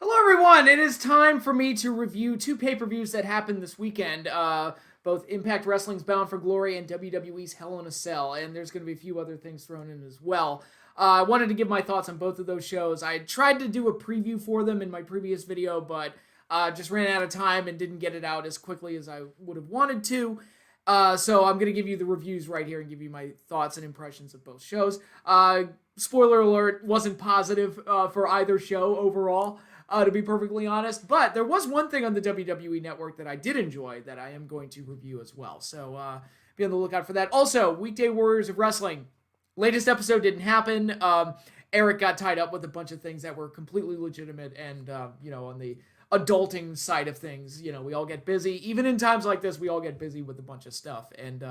Hello, everyone. It is time for me to review two pay-per-views that happened this weekend. Both Impact Wrestling's Bound for Glory and WWE's Hell in a Cell. And there's going to be a few other things thrown in as well. I wanted to give my thoughts on both of those shows. I tried to do a preview for them in my previous video, but just ran out of time and didn't get it out as quickly as I would have wanted to. So I'm going to give you the reviews right here and give you my thoughts and impressions of both shows. Spoiler alert, wasn't positive for either show overall. To be perfectly honest. But there was one thing on the WWE Network that I did enjoy that I am going to review as well. So be on the lookout for that. Also, Weekday Warriors of Wrestling. Latest episode didn't happen. Eric got tied up with a bunch of things that were completely legitimate and, on the adulting side of things, we all get busy. Even in times like this, we all get busy with a bunch of stuff. And,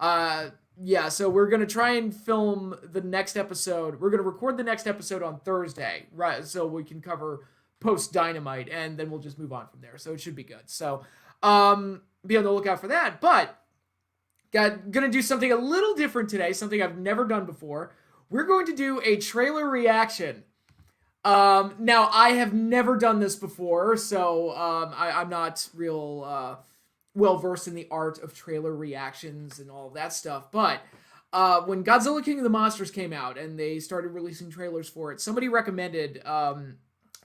so we're going to try and film the next episode. We're going to record the next episode on Thursday, right? So we can cover post Dynamite, and then we'll just move on from there. So it should be good. So be on the lookout for that. But gonna do something a little different today, something I've never done before. We're going to do a trailer reaction. Now, I have never done this before, so I'm not real well versed in the art of trailer reactions and all of that stuff. But when Godzilla King of the Monsters came out and they started releasing trailers for it, somebody recommended...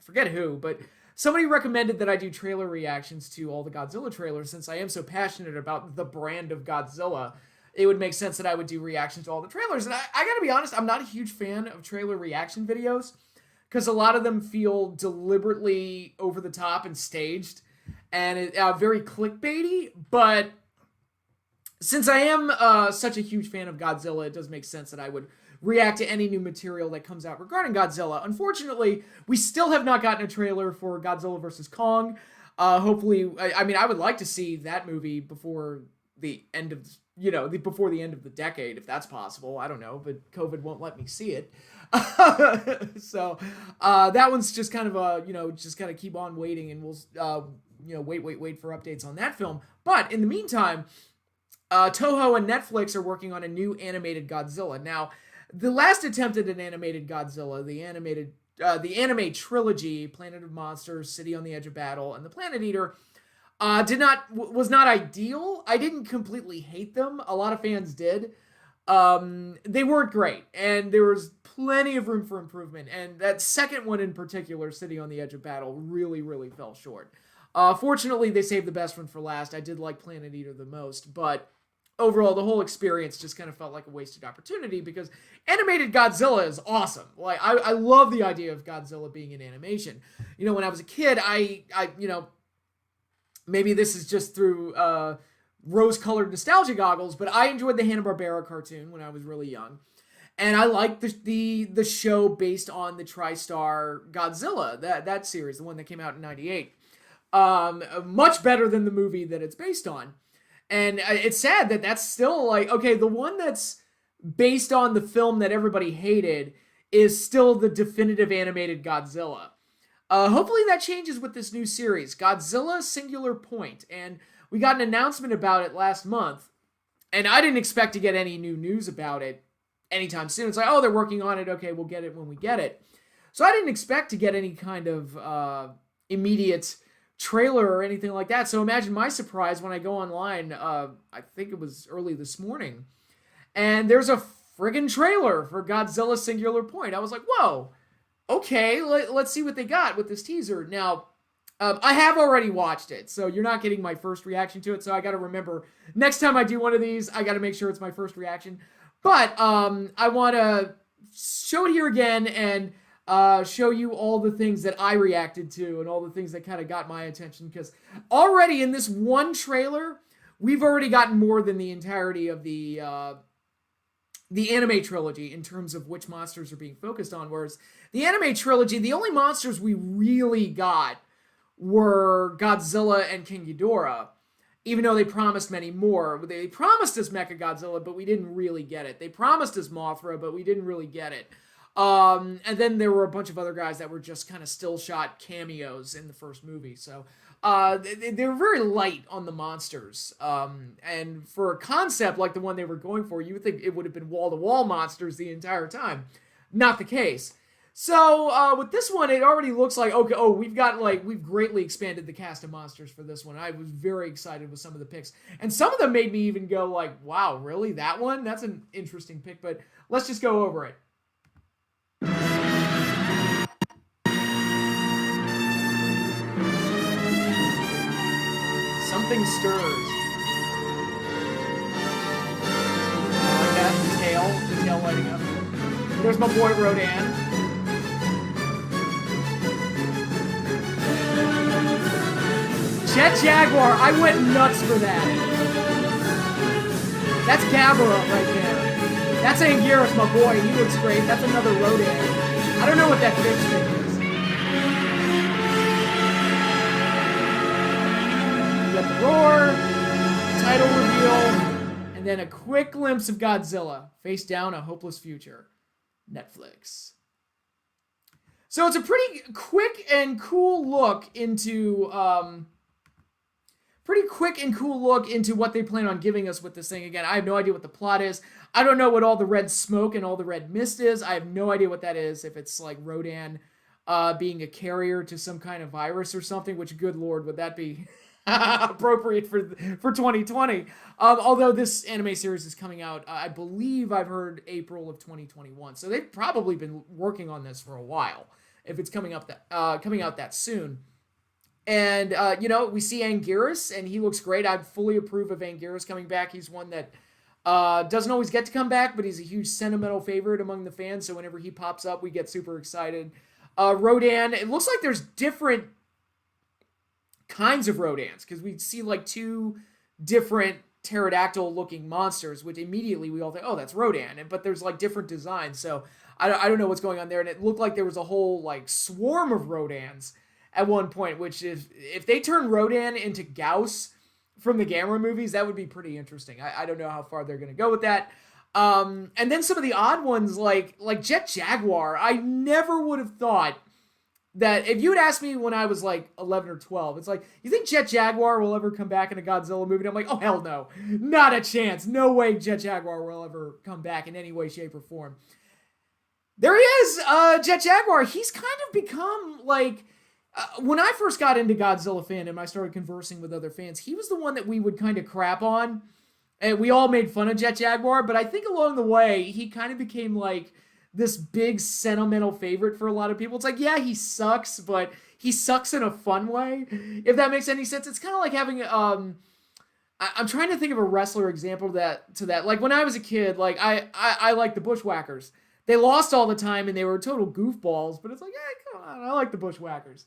forget who, but somebody recommended that I do trailer reactions to all the Godzilla trailers. Since I am so passionate about the brand of Godzilla, it would make sense that I would do reactions to all the trailers. And I gotta be honest, I'm not a huge fan of trailer reaction videos because a lot of them feel deliberately over the top and staged and very clickbaity. But since I am such a huge fan of Godzilla, it does make sense that I would react to any new material that comes out regarding Godzilla. Unfortunately, we still have not gotten a trailer for Godzilla vs. Kong. Hopefully, I would like to see that movie before the end of, before the end of the decade, if that's possible. I don't know, but COVID won't let me see it. So that one's just kind of just kind of keep on waiting, and we'll wait for updates on that film. But in the meantime, Toho and Netflix are working on a new animated Godzilla. Now, the last attempt at an animated Godzilla, the anime trilogy, Planet of Monsters, City on the Edge of Battle, and The Planet Eater, was not ideal. I didn't completely hate them. A lot of fans did. They weren't great, and there was plenty of room for improvement. And that second one in particular, City on the Edge of Battle, really, really fell short. Fortunately, they saved the best one for last. I did like Planet Eater the most, but overall, the whole experience just kind of felt like a wasted opportunity because animated Godzilla is awesome. Like, I love the idea of Godzilla being in animation. When I was a kid, I maybe this is just through rose-colored nostalgia goggles, but I enjoyed the Hanna-Barbera cartoon when I was really young. And I liked the show based on the TriStar Godzilla, that series, the one that came out in 98. Much better than the movie that it's based on. And it's sad that that's still the one that's based on the film that everybody hated is still the definitive animated Godzilla. Hopefully that changes with this new series, Godzilla Singular Point. And we got an announcement about it last month. And I didn't expect to get any new news about it anytime soon. It's like, oh, they're working on it. Okay, we'll get it when we get it. So I didn't expect to get any kind of immediate trailer or anything like that. So imagine my surprise when I go online, I think it was early this morning, and there's a friggin' trailer for Godzilla Singular Point. I was like, whoa, okay, let's see what they got with this teaser. Now, I have already watched it, so you're not getting my first reaction to it, so I gotta remember, next time I do one of these, I gotta make sure it's my first reaction. But I want to show it here again and show you all the things that I reacted to and all the things that kind of got my attention, because already in this one trailer, we've already gotten more than the entirety of the anime trilogy in terms of which monsters are being focused on, whereas the anime trilogy, the only monsters we really got were Godzilla and King Ghidorah, even though they promised many more. They promised us Mechagodzilla, but we didn't really get it. They promised us Mothra, but we didn't really get it. And then there were a bunch of other guys that were just kind of still shot cameos in the first movie. So they were very light on the monsters. And for a concept like the one they were going for, you would think it would have been wall-to-wall monsters the entire time. Not the case. So with this one, it already looks like, okay, we've greatly expanded the cast of monsters for this one. I was very excited with some of the picks. And some of them made me even go like, wow, really? That one? That's an interesting pick, but let's just go over it. Something stirs. I like that. The tail lighting up. There's my boy Rodan. Jet Jaguar, I went nuts for that. That's Gabra right there. That's Anguirus, my boy. He looks great. That's another Rodan. I don't know what that fish thing is. We got the roar, title reveal, and then a quick glimpse of Godzilla. Face down, a hopeless future. Netflix. So it's a pretty quick and cool look into what they plan on giving us with this thing. Again, I have no idea what the plot is. I don't know what all the red smoke and all the red mist is. I have no idea what that is. If it's like Rodan being a carrier to some kind of virus or something, which, good lord, would that be appropriate for 2020? Although this anime series is coming out, I believe I've heard April of 2021. So they've probably been working on this for a while, if it's coming out that soon. And, we see Anguirus, and he looks great. I fully approve of Anguirus coming back. He's one that doesn't always get to come back, but he's a huge sentimental favorite among the fans, so whenever he pops up, we get super excited. Rodan, it looks like there's different kinds of Rodans, because we see, like, 2 different pterodactyl-looking monsters, which immediately we all think, oh, that's Rodan, but there's, like, different designs, so I don't know what's going on there, and it looked like there was a whole, like, swarm of Rodans at one point, which if they turn Rodan into Gauss from the Gabra movies, that would be pretty interesting. I don't know how far they're going to go with that. And then some of the odd ones, like Jet Jaguar, I never would have thought that, if you had asked me when I was like 11 or 12, it's like, you think Jet Jaguar will ever come back in a Godzilla movie? And I'm like, oh, hell no. Not a chance. No way Jet Jaguar will ever come back in any way, shape, or form. There he is, Jet Jaguar. He's kind of become like... when I first got into Godzilla fandom, I started conversing with other fans. He was the one that we would kind of crap on, and we all made fun of Jet Jaguar, but I think along the way, he kind of became like this big sentimental favorite for a lot of people. It's like, yeah, he sucks, but he sucks in a fun way, if that makes any sense. It's kind of like having, I'm trying to think of a wrestler example to that. Like, when I was a kid, like, I liked the Bushwhackers. They lost all the time, and they were total goofballs, but it's like, hey, come on, I like the Bushwhackers.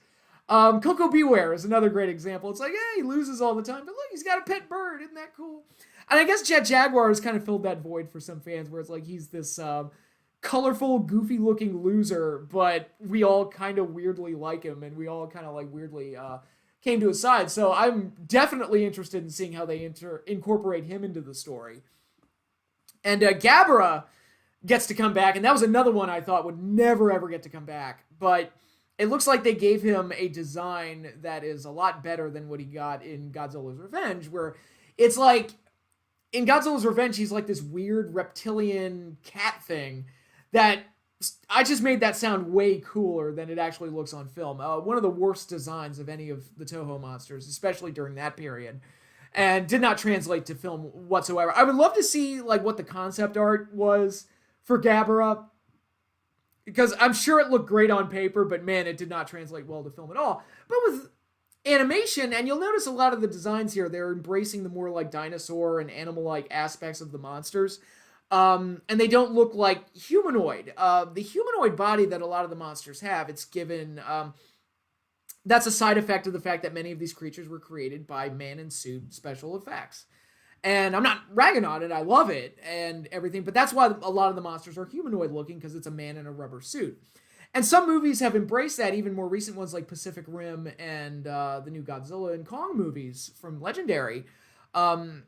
Coco Beware is another great example. It's like, hey, he loses all the time, but look, he's got a pet bird. Isn't that cool? And I guess Jet Jaguar has kind of filled that void for some fans, where it's like he's this colorful, goofy-looking loser, but we all kind of weirdly like him, and we all kind of like weirdly came to his side. So I'm definitely interested in seeing how they incorporate him into the story. And Gabra gets to come back, and that was another one I thought would never, ever get to come back, but it looks like they gave him a design that is a lot better than what he got in Godzilla's Revenge, where it's like, in Godzilla's Revenge, he's like this weird reptilian cat thing that I just made that sound way cooler than it actually looks on film. One of the worst designs of any of the Toho monsters, especially during that period, and did not translate to film whatsoever. I would love to see like what the concept art was for Gabra, because I'm sure it looked great on paper, but man, it did not translate well to film at all. But with animation, and you'll notice a lot of the designs here, they're embracing the more like dinosaur and animal-like aspects of the monsters. And they don't look like humanoid. The humanoid body that a lot of the monsters have, it's given... that's a side effect of the fact that many of these creatures were created by man-in-suit special effects. And I'm not ragging on it, I love it and everything, but that's why a lot of the monsters are humanoid looking, because it's a man in a rubber suit. And some movies have embraced that, even more recent ones like Pacific Rim and the new Godzilla and Kong movies from Legendary. Guillermo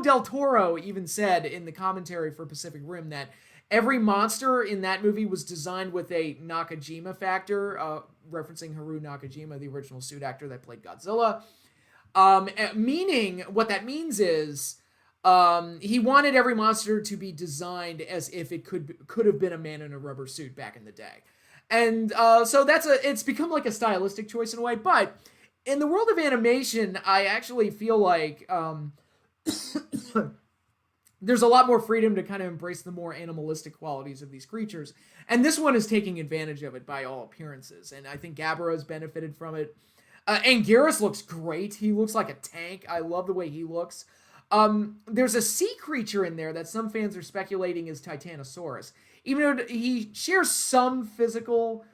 del Toro even said in the commentary for Pacific Rim that every monster in that movie was designed with a Nakajima factor, referencing Haru Nakajima, the original suit actor that played Godzilla. Meaning, what that means is, He wanted every monster to be designed as if it could have been a man in a rubber suit back in the day. And so it's become like a stylistic choice in a way. But in the world of animation, I actually feel like there's a lot more freedom to kind of embrace the more animalistic qualities of these creatures. And this one is taking advantage of it by all appearances. And I think Gabra has benefited from it. Anguirus looks great. He looks like a tank. I love the way he looks. There's a sea creature in there that some fans are speculating is Titanosaurus. Even though he shares some physical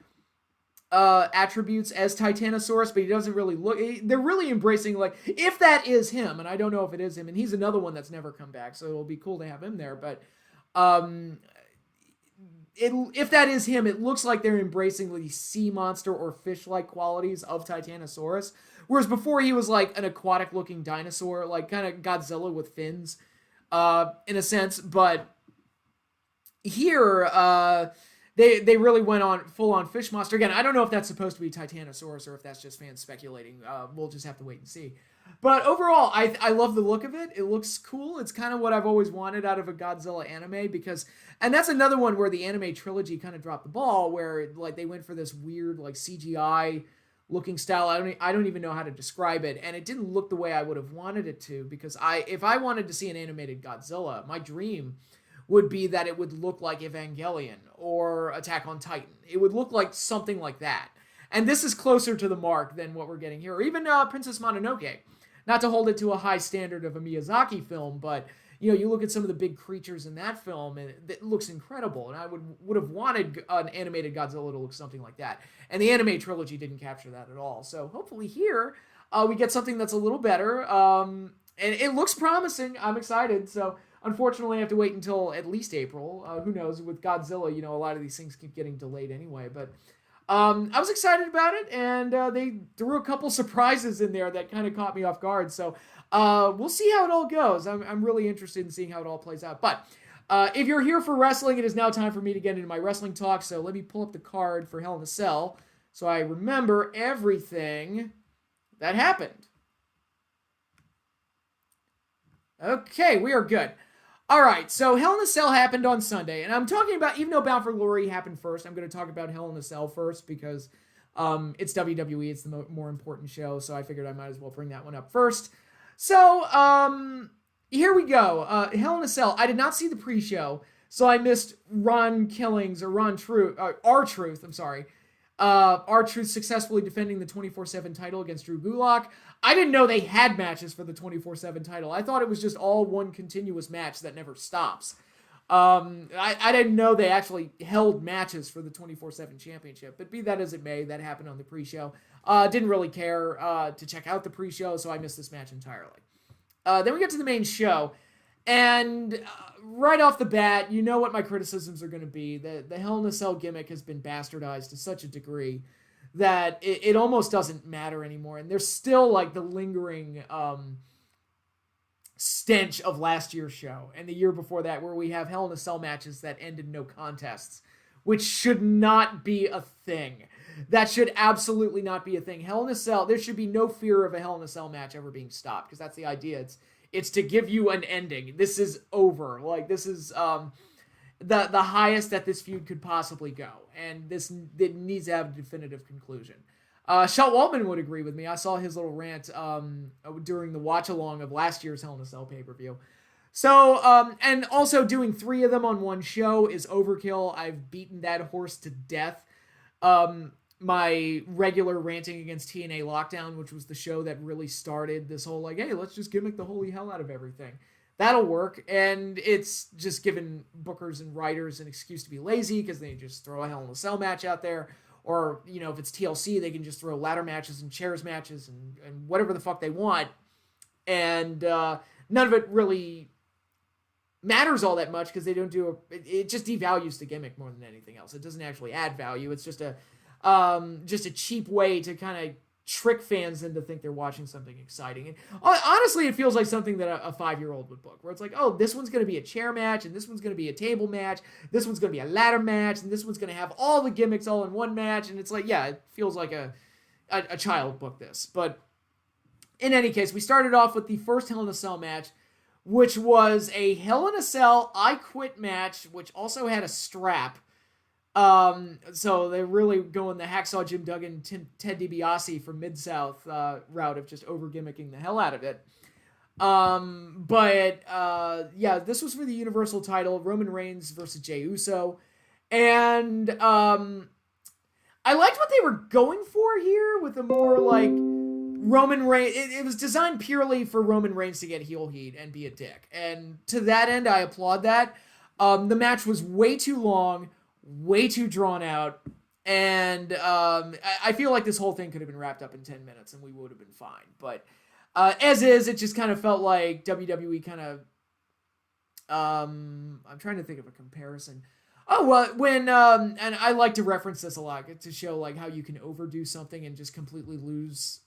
attributes as Titanosaurus, but he doesn't really look... They're really embracing, like, if that is him, and I don't know if it is him, and he's another one that's never come back, so it'll be cool to have him there, but if that is him, it looks like they're embracing the sea monster or fish-like qualities of Titanosaurus, whereas before he was like an aquatic-looking dinosaur, like kind of Godzilla with fins, in a sense, but here, they really went on full-on fish monster. Again, I don't know if that's supposed to be Titanosaurus or if that's just fans speculating. We'll just have to wait and see. But overall, I love the look of it. It looks cool. It's kind of what I've always wanted out of a Godzilla anime because... And that's another one where the anime trilogy kind of dropped the ball, where like they went for this weird like CGI looking style. I don't even know how to describe it, and it didn't look the way I would have wanted it to, because if I wanted to see an animated Godzilla, my dream would be that it would look like Evangelion or Attack on Titan. It would look like something like that. And this is closer to the mark than what we're getting here. Or even Princess Mononoke. Not to hold it to a high standard of a Miyazaki film, but you know, you look at some of the big creatures in that film, and it looks incredible. And I would have wanted an animated Godzilla to look something like that. And the anime trilogy didn't capture that at all. So hopefully here we get something that's a little better. And it looks promising. I'm excited. So unfortunately, I have to wait until at least April. Who knows? With Godzilla, you know, a lot of these things keep getting delayed anyway. But I was excited about it, and they threw a couple surprises in there that kind of caught me off guard. So we'll see how it all goes. I'm really interested in seeing how it all plays out. But if you're here for wrestling, it is now time for me to get into my wrestling talk. So let me pull up the card for Hell in a Cell so I remember everything that happened. Okay, we are good. All right, so Hell in a Cell happened on Sunday, and I'm talking about, even though Bound for Glory happened first, I'm going to talk about Hell in a Cell first because it's WWE, it's the more important show, so I figured I might as well bring that one up first. So, here we go. Hell in a Cell. I did not see the pre-show, so I missed R-Truth, I'm sorry. R-Truth successfully defending the 24/7 title against Drew Gulak. I didn't know they had matches for the 24/7 title. I thought it was just all one continuous match that never stops. I didn't know they actually held matches for the 24/7 championship, but be that as it may, that happened on the pre-show. Didn't really care to check out the pre-show, so I missed this match entirely. Then we get to the main show, and right off the bat, you know what my criticisms are going to be. The Hell in a Cell gimmick has been bastardized to such a degree that it almost doesn't matter anymore, and there's still like the lingering stench of last year's show and the year before that, where we have Hell in a Cell matches that end in no contests, which should not be a thing. That should absolutely not be a thing. Hell in a Cell, there should be no fear of a Hell in a Cell match ever being stopped, because that's the idea. It's to give you an ending. This is over. Like, this is the highest that this feud could possibly go, and it needs to have a definitive conclusion. Shel Waltman would agree with me. I saw his little rant during the watch-along of last year's Hell in a Cell pay-per-view. So, and also doing 3 of them on one show is overkill. I've beaten that horse to death. My regular ranting against TNA Lockdown, which was the show that really started this whole, like, hey, let's just gimmick the holy hell out of everything. That'll work, and it's just giving bookers and writers an excuse to be lazy, because they just throw a Hell in a Cell match out there. Or, you know, if it's TLC, they can just throw ladder matches and chairs matches and whatever the fuck they want. And none of it really matters all that much, because they don't do it just devalues the gimmick more than anything else. It doesn't actually add value. It's just a cheap way to kind of trick fans into think they're watching something exciting. And honestly, it feels like something that a 5-year-old would book, where it's like, oh, this one's going to be a chair match, and this one's going to be a table match, this one's going to be a ladder match, and this one's going to have all the gimmicks all in one match. And it's like, yeah, it feels like a child book this. But in any case, we started off with the first Hell in a Cell match, which was a Hell in a Cell I Quit match, which also had a strap. So they're really going the Hacksaw Jim Duggan, Ted DiBiase from Mid-South route of just over gimmicking the hell out of it. Yeah, this was for the Universal title, Roman Reigns versus J Uso. And I liked what they were going for here with a more like Roman Reigns. It was designed purely for Roman Reigns to get heel heat and be a dick. And to that end, I applaud that. The match was way too long, way too drawn out. And I feel like this whole thing could have been wrapped up in 10 minutes and we would have been fine. But as is, it just kind of felt like WWE kind of... I'm trying to think of a comparison. Oh, well, when, and I like to reference this a lot to show, like, how you can overdo something and just completely lose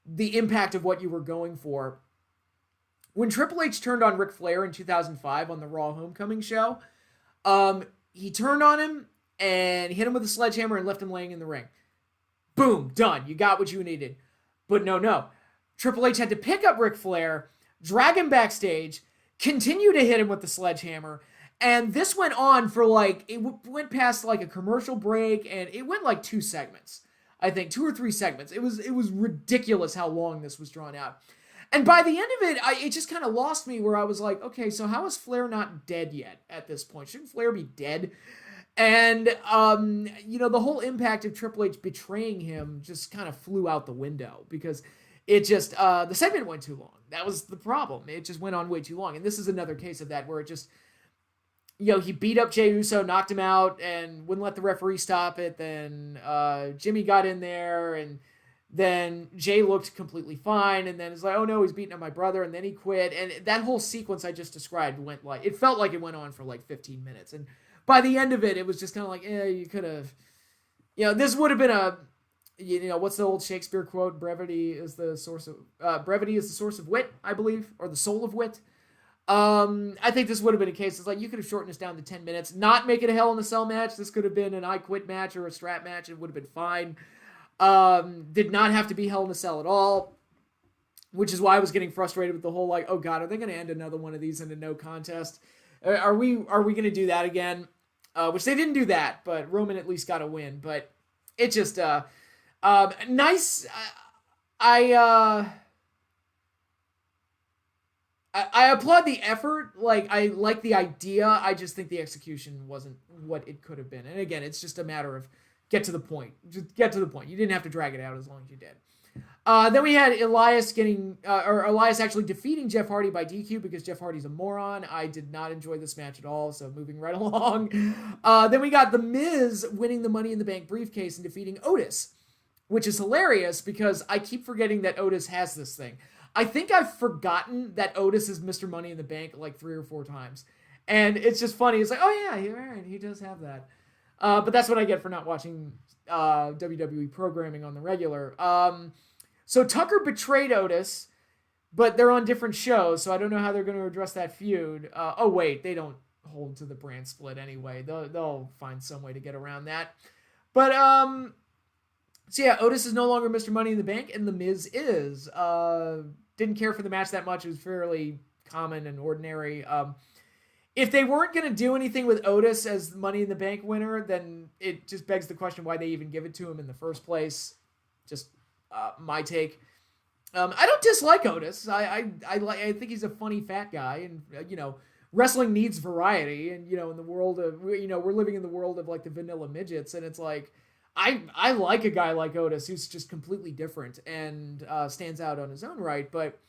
the impact of what you were going for. When Triple H turned on Ric Flair in 2005 on the Raw Homecoming show, he turned on him and hit him with a sledgehammer and left him laying in the ring. Boom, done. You got what you needed. But no. Triple H had to pick up Ric Flair, drag him backstage, continue to hit him with the sledgehammer, and this went on for it went past like a commercial break, and it went like 2 segments. I think 2 or 3 segments. It was ridiculous how long this was drawn out. And by the end of it, it just kind of lost me where I was like, okay, so how is Flair not dead yet at this point? Shouldn't Flair be dead? And, the whole impact of Triple H betraying him just kind of flew out the window because it just, the segment went too long. That was the problem. It just went on way too long. And this is another case of that where it just... he beat up Jey Uso, knocked him out, and wouldn't let the referee stop it. Then Jimmy got in there, and then Jey looked completely fine, and then it's like, oh no, he's beating up my brother, and then he quit. And that whole sequence I just described it felt like it went on for like 15 minutes. And by the end of it, it was just kind of like, you could have, this would have been what's the old Shakespeare quote? Brevity is the source of wit, I believe, or the soul of wit. I think this would have been a case. It's like you could have shortened this down to 10 minutes, not make it a Hell in a Cell match. This could have been an I Quit match or a strap match. It would have been fine. Did not have to be Hell in a Cell at all, which is why I was getting frustrated with the whole oh God, are they going to end another one of these in a no contest? Are we going to do that again? Which they didn't do that, but Roman at least got a win. But it just nice. I applaud the effort. I like the idea. I just think the execution wasn't what it could have been. And again, it's just a matter of get to the point. Just get to the point. You didn't have to drag it out as long as you did. Then we had Elias actually defeating Jeff Hardy by DQ because Jeff Hardy's a moron. I did not enjoy this match at all, so moving right along. Then we got The Miz winning the Money in the Bank briefcase and defeating Otis, which is hilarious because I keep forgetting that Otis has this thing. I think I've forgotten that Otis is Mr. Money in the Bank 3 or 4 times. And it's just funny. It's like, oh yeah, you're right. He does have that. But that's what I get for not watching WWE programming on the regular. So Tucker betrayed Otis, but they're on different shows, so I don't know how they're going to address that feud. Oh wait, they don't hold to the brand split anyway. They'll find some way to get around that. But so yeah, Otis is no longer Mr. Money in the Bank, and The Miz is. Didn't care for the match that much. It was fairly common and ordinary. If they weren't going to do anything with Otis as the Money in the Bank winner, then it just begs the question why they even give it to him in the first place. Just my take. I don't dislike Otis. I think he's a funny fat guy, and wrestling needs variety. And in the world of we're living in the world of the vanilla midgets, and it's like I like a guy like Otis who's just completely different and stands out on his own right. But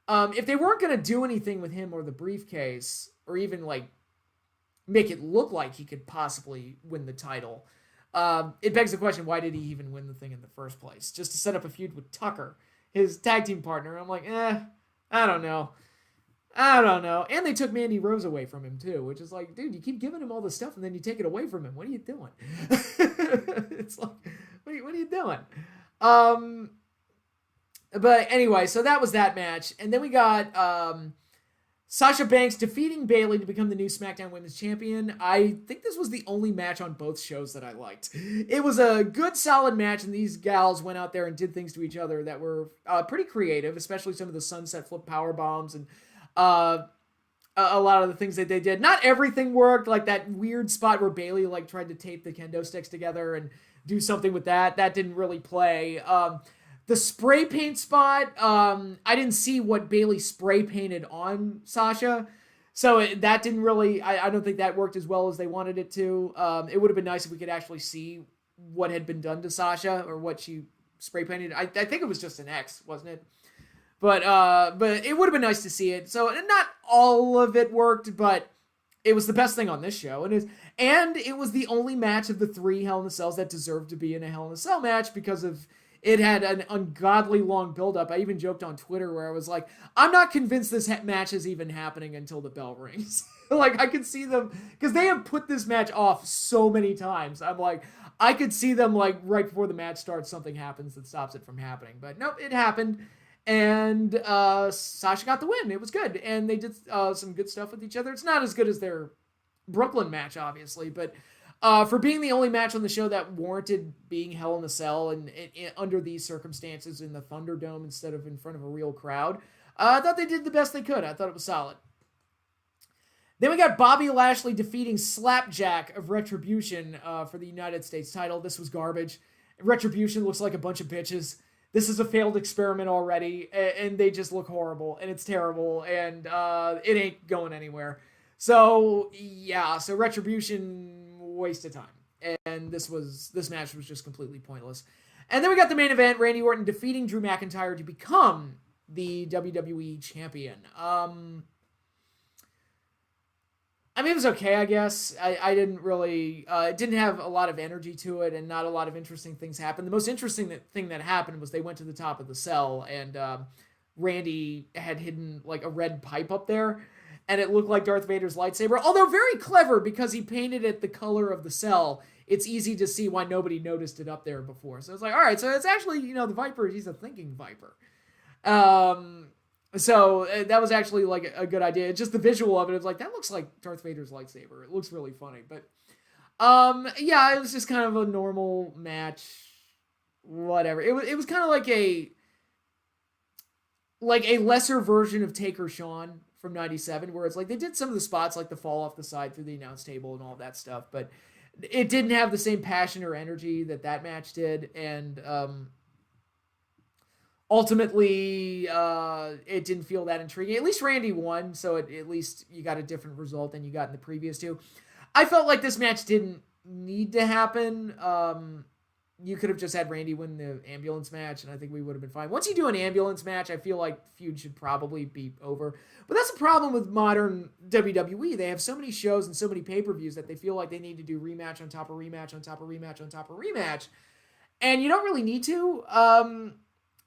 if they weren't going to do anything with him or the briefcase, or even make it look like he could possibly win the title, it begs the question, why did he even win the thing in the first place? Just to set up a feud with Tucker, his tag team partner. I'm like, I don't know. And they took Mandy Rose away from him too, which is like, dude, you keep giving him all this stuff and then you take it away from him. What are you doing? It's like, what are you doing? But anyway, so that was that match. And then we got Sasha Banks defeating Bayley to become the new SmackDown Women's Champion. I think this was the only match on both shows that I liked. It was a good, solid match, and these gals went out there and did things to each other that were pretty creative, especially some of the sunset flip power bombs and a lot of the things that they did. Not everything worked, like that weird spot where Bayley like tried to tape the kendo sticks together and do something with that. That didn't really play. The spray paint spot, I didn't see what Bayley spray painted on Sasha. So that didn't really, I don't think that worked as well as they wanted it to. It would have been nice if we could actually see what had been done to Sasha or what she spray painted. I think it was just an X, wasn't it? But it would have been nice to see it. So not all of it worked, but it was the best thing on this show. And it was the only match of the 3 Hell in a Cells that deserved to be in a Hell in a Cell match because of it had an ungodly long buildup. I even joked on Twitter where I was like, I'm not convinced this match is even happening until the bell rings. Like, I could see them, because they have put this match off so many times. I'm like, I could see them, like, right before the match starts, something happens that stops it from happening. But nope, it happened. And Sasha got the win. It was good. And they did some good stuff with each other. It's not as good as their Brooklyn match, obviously, but for being the only match on the show that warranted being Hell in a Cell and under these circumstances in the Thunderdome instead of in front of a real crowd, I thought they did the best they could. I thought it was solid. Then we got Bobby Lashley defeating Slapjack of Retribution for the United States title. This was garbage. Retribution looks like a bunch of bitches. This is a failed experiment already, and they just look horrible, and it's terrible, and it ain't going anywhere. So, yeah, so Retribution, waste of time. And this match was just completely pointless. And then we got the main event, Randy Orton defeating Drew McIntyre to become the WWE Champion. I mean, it was okay, I guess. I didn't really, it didn't have a lot of energy to it, and not a lot of interesting things happened. The most interesting thing that happened was they went to the top of the cell, and Randy had hidden, like, a red pipe up there, and it looked like Darth Vader's lightsaber, although very clever, because he painted it the color of the cell. It's easy to see why nobody noticed it up there before. So it's like, all right, so it's actually, the Viper, he's a thinking Viper. So that was actually like a good idea. It's just the visual of it. It's like, that looks like Darth Vader's lightsaber. It looks really funny. But yeah, it was just kind of a normal match. Whatever. It was kind of like a lesser version of Taker Shawn from '97, where it's like they did some of the spots like the fall off the side through the announce table and all that stuff, but it didn't have the same passion or energy that match did, and ultimately, it didn't feel that intriguing. At least Randy won, so at least you got a different result than you got in the previous two. I felt like this match didn't need to happen. You could have just had Randy win the ambulance match, and I think we would have been fine. Once you do an ambulance match, I feel like Feud should probably be over. But that's the problem with modern WWE. They have so many shows and so many pay-per-views that they feel like they need to do rematch on top of rematch on top of rematch on top of rematch. And you don't really need to.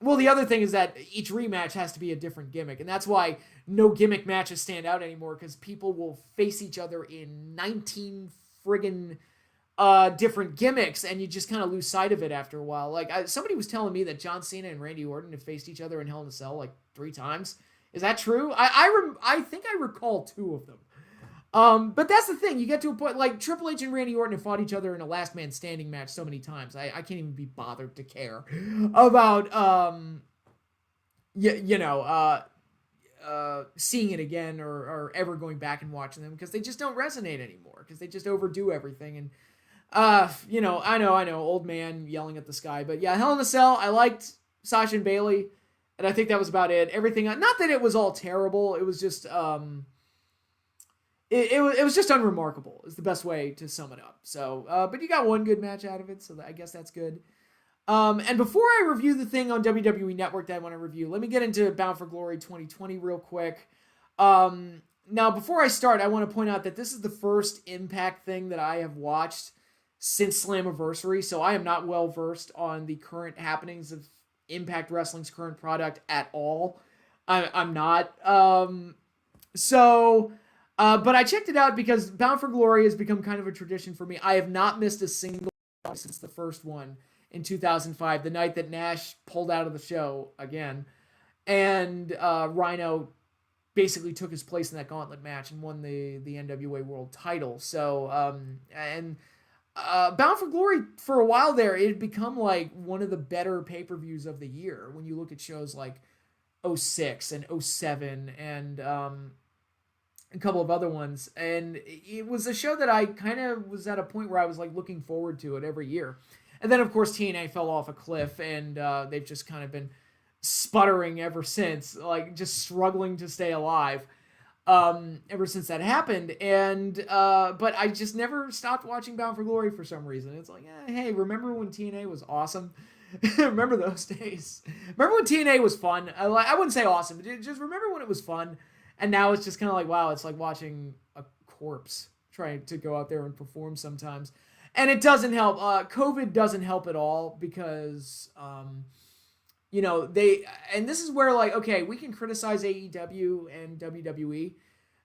Well, the other thing is that each rematch has to be a different gimmick, and that's why no gimmick matches stand out anymore, because people will face each other in 19 friggin' different gimmicks, and you just kind of lose sight of it after a while. Like, somebody was telling me that John Cena and Randy Orton have faced each other in Hell in a Cell like 3 times. Is that true? I think I recall 2 of them. But that's the thing. You get to a point, like, Triple H and Randy Orton have fought each other in a last man standing match so many times. I can't even be bothered to care about, seeing it again or ever going back and watching them, because they just don't resonate anymore, because they just overdo everything. And, I know, old man yelling at the sky. But yeah, Hell in a Cell, I liked Sasha and Bayley, and I think that was about it. Everything, not that it was all terrible, it was just, It was just unremarkable is the best way to sum it up. So, but you got one good match out of it, so I guess that's good. And before I review the thing on WWE Network that I want to review, let me get into Bound for Glory 2020 real quick. Now, before I start, I want to point out that this is the first Impact thing that I have watched since Slammiversary, so I am not well versed on the current happenings of Impact Wrestling's current product at all. I'm not. But I checked it out because Bound for Glory has become kind of a tradition for me. I have not missed a single since the first one in 2005, the night that Nash pulled out of the show again, and Rhino basically took his place in that Gauntlet match and won the NWA World Title. So Bound for Glory, for a while there, it had become like one of the better pay-per-views of the year when you look at shows like 06 and 07 and a couple of other ones. And it was a show that I kind of was at a point where I was like looking forward to it every year. And then, of course, TNA fell off a cliff, and they've just kind of been sputtering ever since, like just struggling to stay alive ever since that happened. And but I just never stopped watching Bound for Glory for some reason. It's like, hey, remember when TNA was awesome? Remember those days? Remember when TNA was fun? I wouldn't say awesome, but just remember when it was fun. And now it's just kind of like, wow, it's like watching a corpse trying to go out there and perform sometimes. And it doesn't help. COVID doesn't help at all because, you know, and this is where, like, okay, we can criticize AEW and WWE,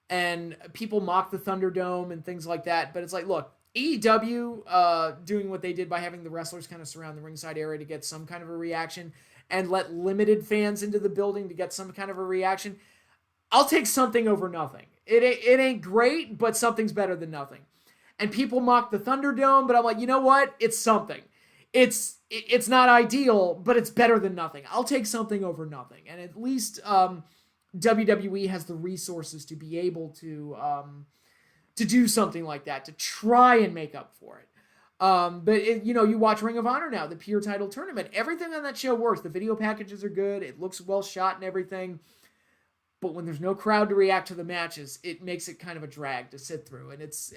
and people mock the Thunderdome and things like that. But it's like, look, AEW doing what they did by having the wrestlers kind of surround the ringside area to get some kind of a reaction and let limited fans into the building to get some kind of a reaction. I'll take something over nothing. It ain't great, but something's better than nothing. And people mock the Thunderdome, but I'm like, you know what? It's something. It's not ideal, but it's better than nothing. I'll take something over nothing. And at least WWE has the resources to be able to do something like that, to try and make up for it. But you know, you watch Ring of Honor now, the pure title tournament. Everything on that show works. The video packages are good. It looks well shot and everything. But when there's no crowd to react to the matches, it makes it kind of a drag to sit through. And it's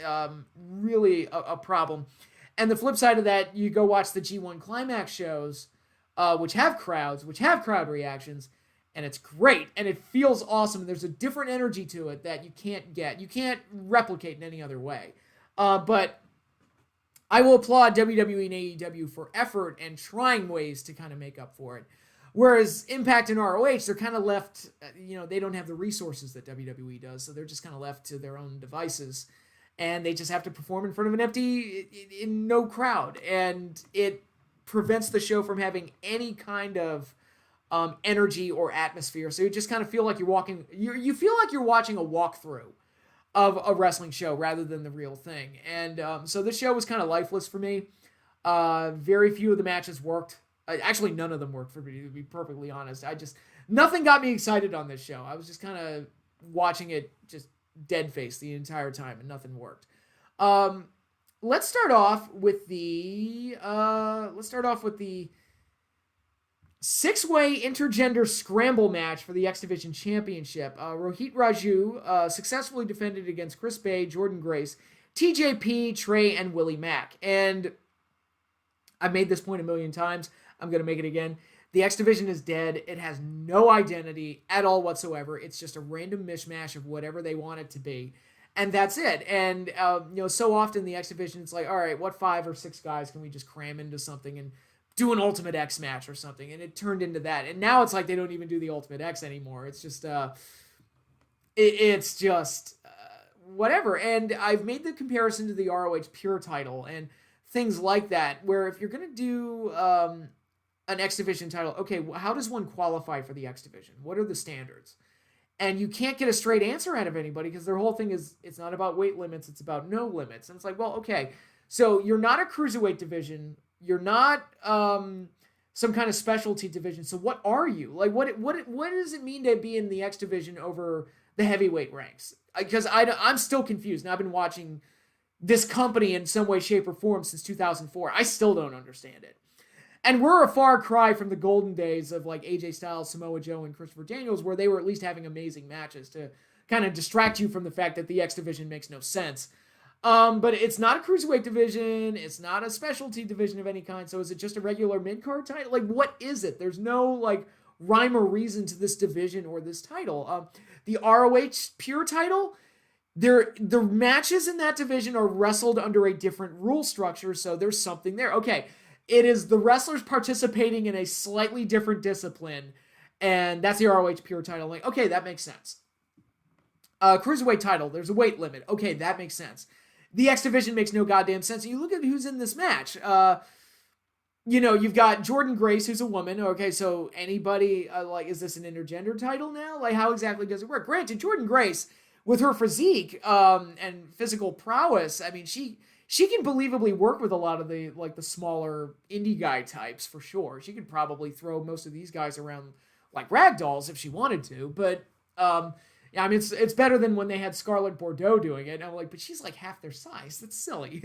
really a problem. And the flip side of that, you go watch the G1 Climax shows, which have crowds, which have crowd reactions, and it's great. And it feels awesome. And there's a different energy to it that you can't get. You can't replicate in any other way. But I will applaud WWE and AEW for effort and trying ways to kind of make up for it. Whereas Impact and ROH, they're kind of left, you know, they don't have the resources that WWE does, so they're just kind of left to their own devices, and they just have to perform in front of an empty, in no crowd, and it prevents the show from having any kind of energy or atmosphere. So you just kind of feel like you're watching a walkthrough of a wrestling show rather than the real thing. And so this show was kind of lifeless for me. Very few of the matches worked. Actually, none of them worked for me, to be perfectly honest. Nothing got me excited on this show. I was just kind of watching it just dead-faced the entire time, and nothing worked. Let's start off with the six-way intergender scramble match for the X Division Championship. Rohit Raju successfully defended against Chris Bay, Jordan Grace, TJP, Trey, and Willie Mack. And I've made this point a million times. I'm going to make it again. The X Division is dead. It has no identity at all whatsoever. It's just a random mishmash of whatever they want it to be. And that's it. And, you know, so often the X Division, it's like, all right, what 5 or 6 guys can we just cram into something and do an Ultimate X match or something? And it turned into that. And now it's like they don't even do the Ultimate X anymore. It's just, whatever. And I've made the comparison to the ROH Pure title and things like that, where if you're going to do an X Division title, okay, how does one qualify for the X Division? What are the standards? And you can't get a straight answer out of anybody because their whole thing is, it's not about weight limits, it's about no limits. And it's like, well, okay, so you're not a cruiserweight division, you're not some kind of specialty division, so what are you? Like, what does it mean to be in the X Division over the heavyweight ranks? Because I'm still confused. Now, I've been watching this company in some way, shape, or form since 2004. I still don't understand it. And we're a far cry from the golden days of like AJ Styles, Samoa Joe, and Christopher Daniels, where they were at least having amazing matches to kind of distract you from the fact that the X Division makes no sense. But it's not a cruiserweight division. It's not a specialty division of any kind. So is it just a regular mid-card title? Like, what is it? There's no like rhyme or reason to this division or this title. The ROH Pure title, the matches in that division are wrestled under a different rule structure, so there's something there. Okay, it is the wrestlers participating in a slightly different discipline, and that's the ROH Pure title. Like, okay, that makes sense. Cruiserweight title, there's a weight limit. Okay, that makes sense. The X Division makes no goddamn sense. You look at who's in this match. you've got Jordan Grace, who's a woman. Okay, so anybody, like, is this an intergender title now? Like, how exactly does it work? Granted, Jordan Grace, with her physique and physical prowess, I mean, she can believably work with a lot of the smaller indie guy types for sure. She could probably throw most of these guys around like rag dolls if she wanted to. But yeah, I mean, it's better than when they had Scarlett Bordeaux doing it. And I'm like, but she's like half their size. That's silly,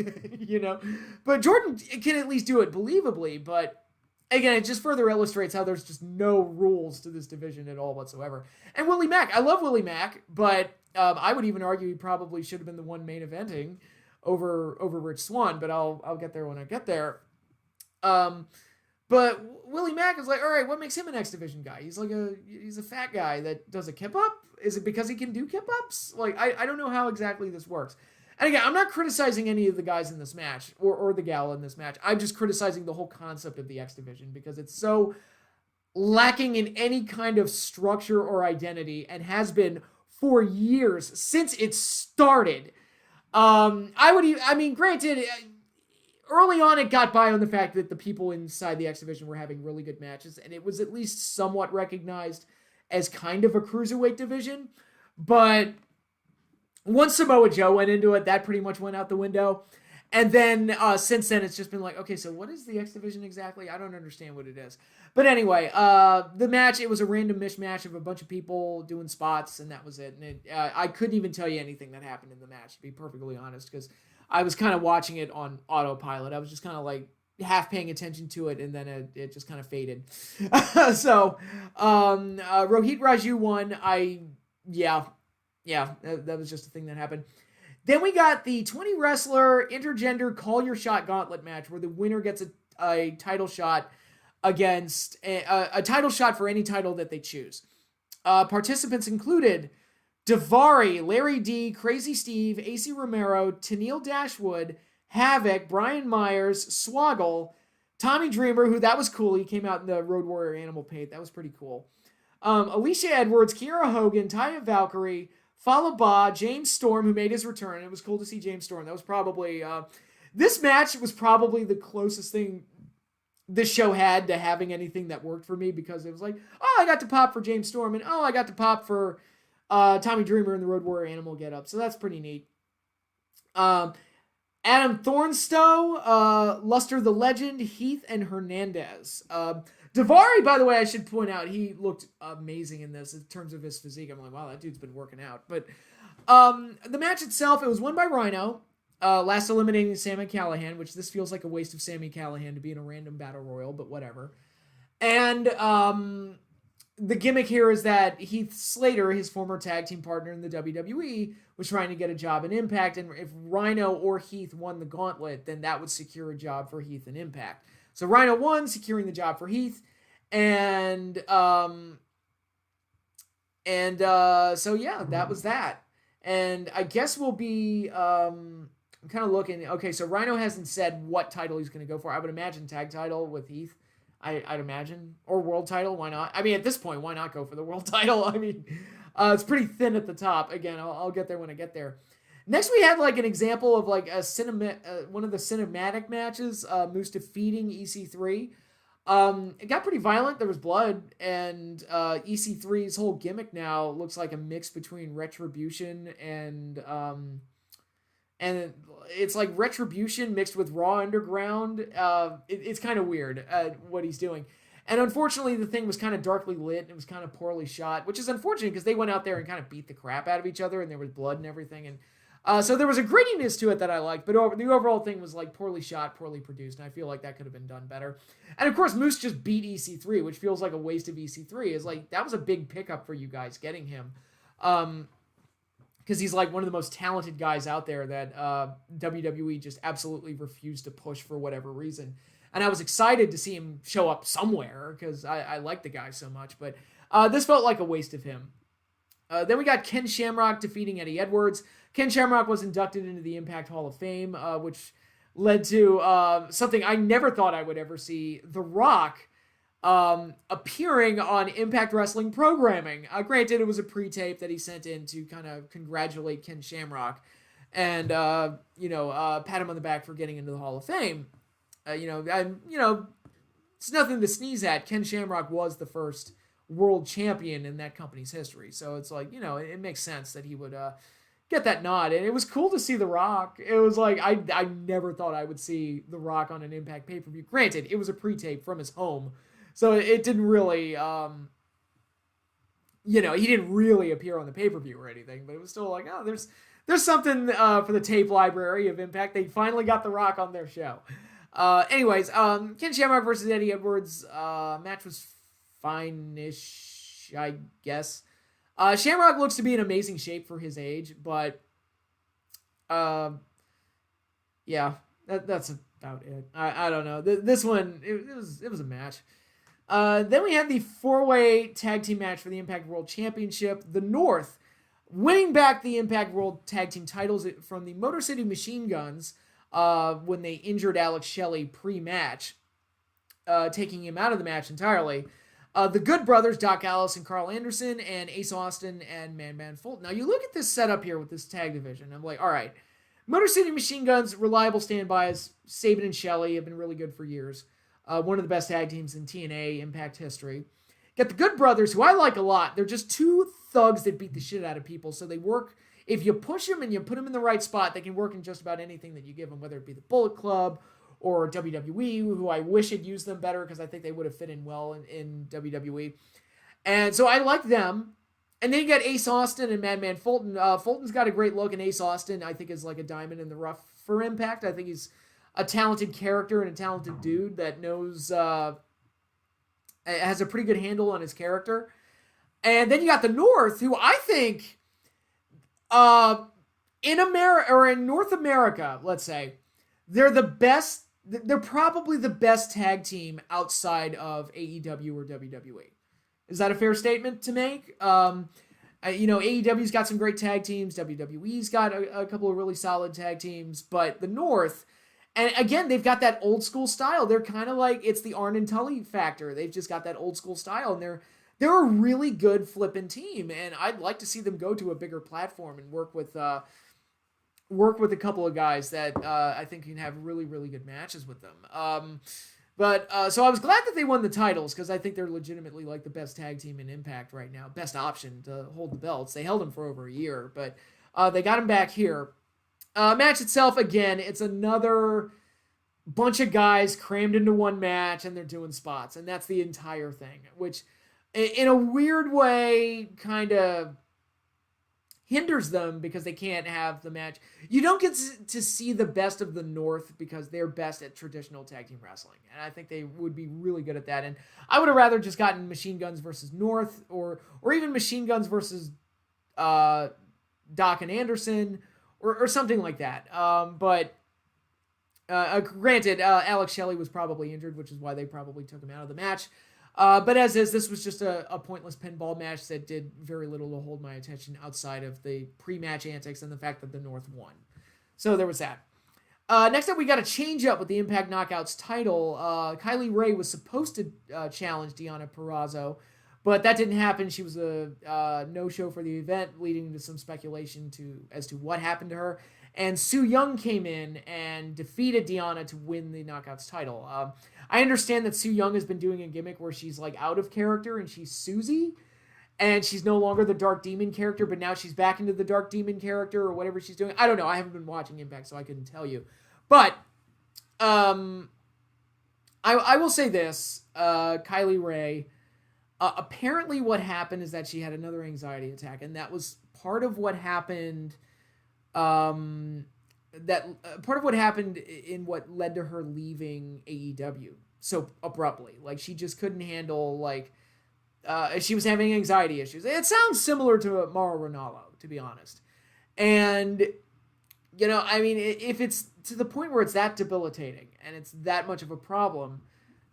But Jordan can at least do it believably. But again, it just further illustrates how there's just no rules to this division at all whatsoever. And Willie Mack, I love Willie Mack, but I would even argue he probably should have been the one main eventing over Rich Swann. But I'll get there when I get there. But Willie Mack is like, all right, what makes him an X Division guy? He's a fat guy that does a kip up. Is it because he can do kip ups? Like, I don't know how exactly this works. And again, I'm not criticizing any of the guys in this match or the gal in this match. I'm just criticizing the whole concept of the X Division because it's so lacking in any kind of structure or identity and has been for years since it started. Granted, early on, it got by on the fact that the people inside the X Division were having really good matches, and it was at least somewhat recognized as kind of a cruiserweight division. But once Samoa Joe went into it, that pretty much went out the window. And then since then, it's just been like, okay, so what is the X Division exactly? I don't understand what it is. But anyway, the match, it was a random mishmash of a bunch of people doing spots, and that was it. And I couldn't even tell you anything that happened in the match, to be perfectly honest, because I was kind of watching it on autopilot. I was just kind of like half paying attention to it, and then it just kind of faded. So, Rohit Raju won. That was just a thing that happened. Then we got the 20 wrestler intergender call your shot gauntlet match where the winner gets a title shot against a title shot for any title that they choose. Participants included Daivari, Larry D, Crazy Steve, AC Romero, Tennille Dashwood, Havoc, Brian Myers, Swoggle, Tommy Dreamer, who that was cool. He came out in the Road Warrior Animal Paint. That was pretty cool. Alicia Edwards, Kiera Hogan, Taya Valkyrie, Falaba, James Storm, who made his return. It was cool to see James Storm. That was probably this match was probably the closest thing this show had to having anything that worked for me because it was like, oh, I got to pop for James Storm, and oh, I got to pop for Tommy Dreamer in the Road Warrior Animal Get-Up. So that's pretty neat. Adam Thornstowe, Luster the Legend, Heath, and Hernandez. Daivari, by the way, I should point out, he looked amazing in this in terms of his physique. I'm like, wow, that dude's been working out. But the match itself, it was won by Rhino, last eliminating Sami Callihan, which this feels like a waste of Sami Callihan to be in a random battle royal, but whatever. And the gimmick here is that Heath Slater, his former tag team partner in the WWE, was trying to get a job in Impact, and if Rhino or Heath won the gauntlet, then that would secure a job for Heath in Impact. So Rhino won, securing the job for Heath, and so yeah, that was that. And I guess we'll be I'm kind of looking. Okay, so Rhino hasn't said what title he's going to go for. I would imagine tag title with Heath. I'd imagine, or world title. Why not? I mean, at this point, why not go for the world title? I mean, it's pretty thin at the top. Again, I'll get there when I get there. Next, we had like an example of like one of the cinematic matches, Moose defeating EC3. It got pretty violent. There was blood, and EC3's whole gimmick now looks like a mix between Retribution and it's like Retribution mixed with Raw Underground. It's kind of weird what he's doing. And unfortunately, the thing was kind of darkly lit, and it was kind of poorly shot, which is unfortunate because they went out there and kind of beat the crap out of each other, and there was blood and everything. And so there was a grittiness to it that I liked, but the overall thing was like poorly shot, poorly produced, and I feel like that could have been done better. And of course, Moose just beat EC3, which feels like a waste of EC3. Is like, that was a big pickup for you guys getting him. Because he's like one of the most talented guys out there that WWE just absolutely refused to push for whatever reason. And I was excited to see him show up somewhere because I like the guy so much. But this felt like a waste of him. Then we got Ken Shamrock defeating Eddie Edwards. Ken Shamrock was inducted into the Impact Hall of Fame, which led to something I never thought I would ever see. The Rock appearing on Impact Wrestling programming. Granted, it was a pre-tape that he sent in to kind of congratulate Ken Shamrock and pat him on the back for getting into the Hall of Fame. it's nothing to sneeze at. Ken Shamrock was the first world champion in that company's history. So it's like, it makes sense that he would get that nod. And it was cool to see The Rock. It was like, I never thought I would see The Rock on an Impact pay-per-view. Granted, it was a pre-tape from his home. So it didn't really, he didn't really appear on the pay-per-view or anything. But it was still like, oh, there's something for the tape library of Impact. They finally got The Rock on their show. Anyways, Ken Shamrock versus Eddie Edwards. Match was fine-ish, I guess. Shamrock looks to be in amazing shape for his age, but yeah, that's about it. I don't know. This one, it was a match. Then we had the 4-way tag team match for the Impact World Championship. The North winning back the Impact World Tag Team titles from the Motor City Machine Guns when they injured Alex Shelley pre-match, taking him out of the match entirely. The Good Brothers, Doc Gallows and Carl Anderson, and Ace Austin and Man Fulton. Now, you look at this setup here with this tag division. I'm like, all right, Motor City Machine Guns, reliable standbys. Sabin and Shelley have been really good for years. One of the best tag teams in TNA Impact history. Got the Good Brothers, who I like a lot. They're just two thugs that beat the shit out of people. So they work, if you push them and you put them in the right spot, they can work in just about anything that you give them, whether it be the Bullet Club or WWE, who I wish had used them better because I think they would have fit in well in WWE. And so I like them. And then you got Ace Austin and Madman Fulton. Fulton's got a great look, and Ace Austin, I think, is like a diamond in the rough for Impact. I think he's a talented character and a talented dude that knows, has a pretty good handle on his character. And then you got the North, who I think, in America, or in North America, let's say, they're the best. They're probably the best tag team outside of AEW or WWE. Is that a fair statement to make? AEW's got some great tag teams. WWE's got a couple of really solid tag teams. But the North, and again, they've got that old school style. They're kind of like, it's the Arn and Tully factor. They've just got that old school style, and they're a really good flipping team. And I'd like to see them go to a bigger platform and work with a couple of guys that I think can have really, really good matches with them. So I was glad that they won the titles because I think they're legitimately like the best tag team in Impact right now. Best option to hold the belts. They held them for over a year, but they got them back here. Match itself, again, it's another bunch of guys crammed into one match and they're doing spots. And that's the entire thing, which in a weird way kind of hinders them because they can't have the match. You don't get to see the best of the North because they're best at traditional tag team wrestling. And I think they would be really good at that. And I would have rather just gotten Machine Guns versus North or even Machine Guns versus Doc and Anderson or something like that. But granted, Alex Shelley was probably injured, which is why they probably took him out of the match. But as is, this was just a pointless pinball match that did very little to hold my attention outside of the pre-match antics and the fact that the North won. So there was that. Next up, we got a change-up with the Impact Knockouts title. Kylie Ray was supposed to challenge Deonna Purrazzo, but that didn't happen. She was a no-show for the event, leading to some speculation as to what happened to her. And Su Yung came in and defeated Deonna to win the Knockouts title. I understand that Su Yung has been doing a gimmick where she's like out of character and she's Susie, and she's no longer the Dark Demon character, but now she's back into the Dark Demon character or whatever she's doing. I don't know. I haven't been watching Impact, so I couldn't tell you. But I will say this, Kylie Ray, apparently what happened is that she had another anxiety attack, and that was part of what happened. Part of what happened in what led to her leaving AEW so abruptly. Like, she just couldn't handle, she was having anxiety issues. It sounds similar to Mauro Ranallo, to be honest. And, if it's to the point where it's that debilitating and it's that much of a problem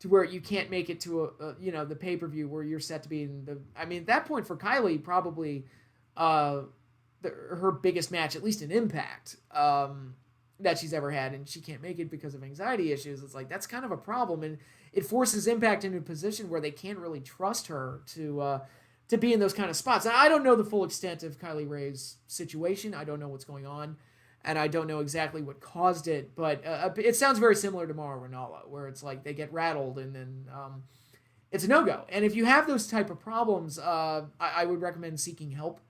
to where you can't make it to the pay-per-view where you're set to be at that point for Kylie, probably, her biggest match, at least in Impact, that she's ever had, and she can't make it because of anxiety issues. It's like, that's kind of a problem, and it forces Impact into a position where they can't really trust her to be in those kind of spots. And I don't know the full extent of Kylie Ray's situation. I don't know what's going on. and I don't know exactly what caused it, but it sounds very similar to Mauro Ranallo, where it's like they get rattled and then it's a no-go. And if you have those type of problems, I would recommend seeking help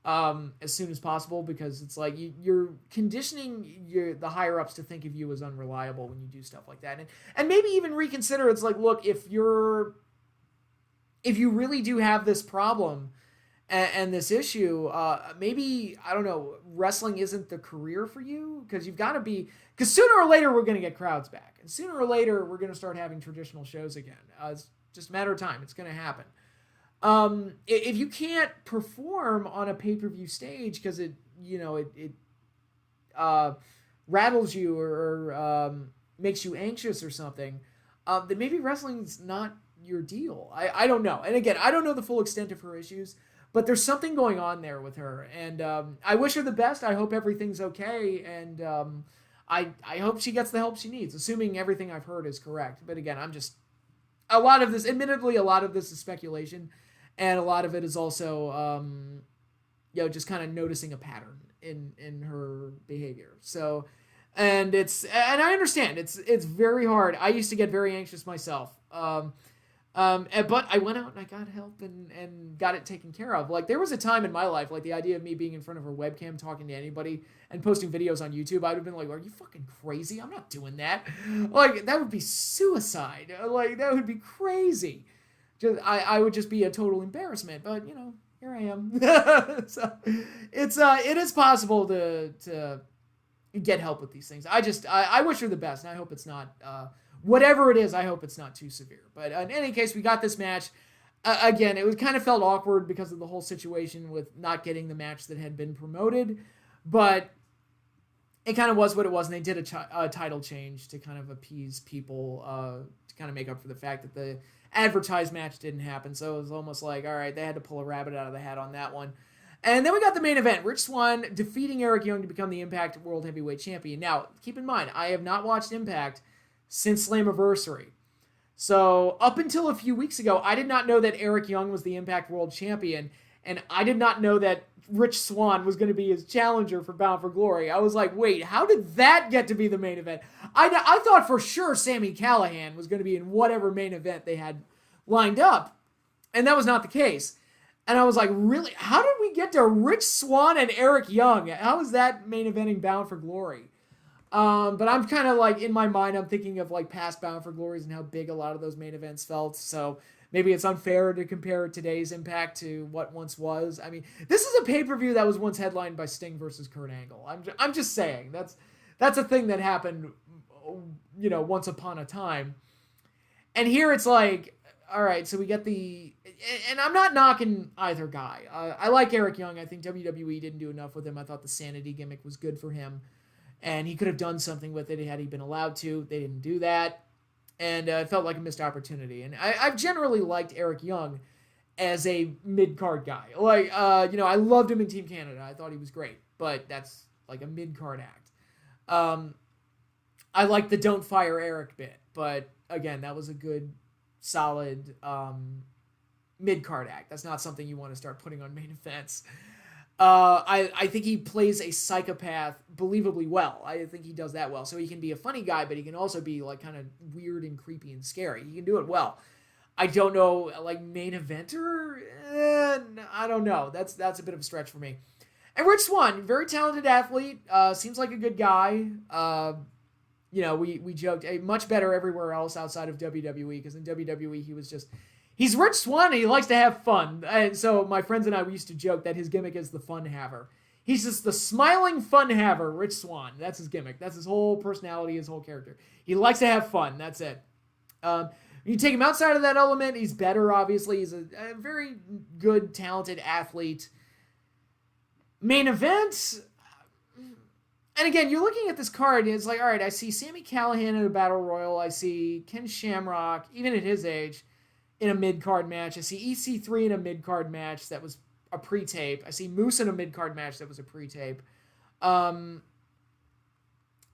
as soon as possible, because it's like you're conditioning the higher-ups to think of you as unreliable when you do stuff like that. And maybe even reconsider, it's like, look, if you really do have this problem and this issue, maybe, I don't know, wrestling isn't the career for you, because you've got to be, because sooner or later we're going to get crowds back, and sooner or later we're going to start having traditional shows again. It's just a matter of time. It's going to happen. If you can't perform on a pay-per-view stage because it rattles you or makes you anxious or something, then maybe wrestling's not your deal. I don't know. And again, I don't know the full extent of her issues, but there's something going on there with her. And I wish her the best. I hope everything's okay. And I hope she gets the help she needs, assuming everything I've heard is correct. But again, admittedly, a lot of this is speculation. And a lot of it is also, just kind of noticing a pattern in her behavior. So, and I understand it's very hard. I used to get very anxious myself. But I went out and I got help and got it taken care of. Like, there was a time in my life, like the idea of me being in front of a webcam talking to anybody and posting videos on YouTube, I'd have been like, are you fucking crazy? I'm not doing that. Like, that would be suicide. Like, that would be crazy. I would just be a total embarrassment, but here I am. So it is possible to get help with these things. I wish her the best, and I hope it's not whatever it is. I hope it's not too severe. But in any case, we got this match. Again, it was kind of felt awkward because of the whole situation with not getting the match that had been promoted, but it kind of was what it was, and they did a title change to kind of appease people, to kind of make up for the fact that the advertised match didn't happen. So it was almost like, all right, they had to pull a rabbit out of the hat on that one. And then we got the main event, Rich Swann defeating Eric Young to become the Impact World Heavyweight Champion. Now, keep in mind, I have not watched Impact since Slammiversary. So up until a few weeks ago, I did not know that Eric Young was the Impact World Champion, and I did not know that Rich Swann was going to be his challenger for Bound for Glory. I was like, wait, how did that get to be the main event? I thought for sure Sami Callihan was going to be in whatever main event they had lined up, and that was not the case. And I was like, really? How did we get to Rich Swann and Eric Young? How is that main eventing Bound for Glory? But I'm kind of like, in my mind, I'm thinking of like past Bound for Glories and how big a lot of those main events felt. So maybe it's unfair to compare today's Impact to what once was. I mean, this is a pay-per-view that was once headlined by Sting versus Kurt Angle. I'm just saying that's a thing that happened, once upon a time. And here it's like, all right, so we get and I'm not knocking either guy. I like Eric Young. I think WWE didn't do enough with him. I thought the sanity gimmick was good for him, and he could have done something with it had he been allowed to. They didn't do that, and it felt like a missed opportunity. And I've generally liked Eric Young as a mid-card guy. Like, I loved him in Team Canada. I thought he was great, but that's like a mid-card act. I like the Don't Fire Eric bit, but again, that was a good, solid mid-card act. That's not something you want to start putting on main events. I think he plays a psychopath believably well. I think he does that well. So he can be a funny guy, but he can also be like kind of weird and creepy and scary. He can do it well. I don't know, like main eventer? I don't know. That's a bit of a stretch for me. And Rich Swann, very talented athlete. Seems like a good guy. We joked, much better everywhere else outside of WWE, because in WWE he's Rich Swann and he likes to have fun. And so my friends and I, we used to joke that his gimmick is the fun haver. He's just the smiling fun haver, Rich Swann. That's his gimmick. That's his whole personality, his whole character. He likes to have fun. That's it. You take him outside of that element, he's better, obviously. He's a very good, talented athlete. Main event. And again, you're looking at this card, and it's like, all right, I see Sami Callihan in a Battle Royal. I see Ken Shamrock, even at his age, in a mid-card match. I see EC3 in a mid-card match that was a pre-tape. I see Moose in a mid-card match that was a pre-tape. I'm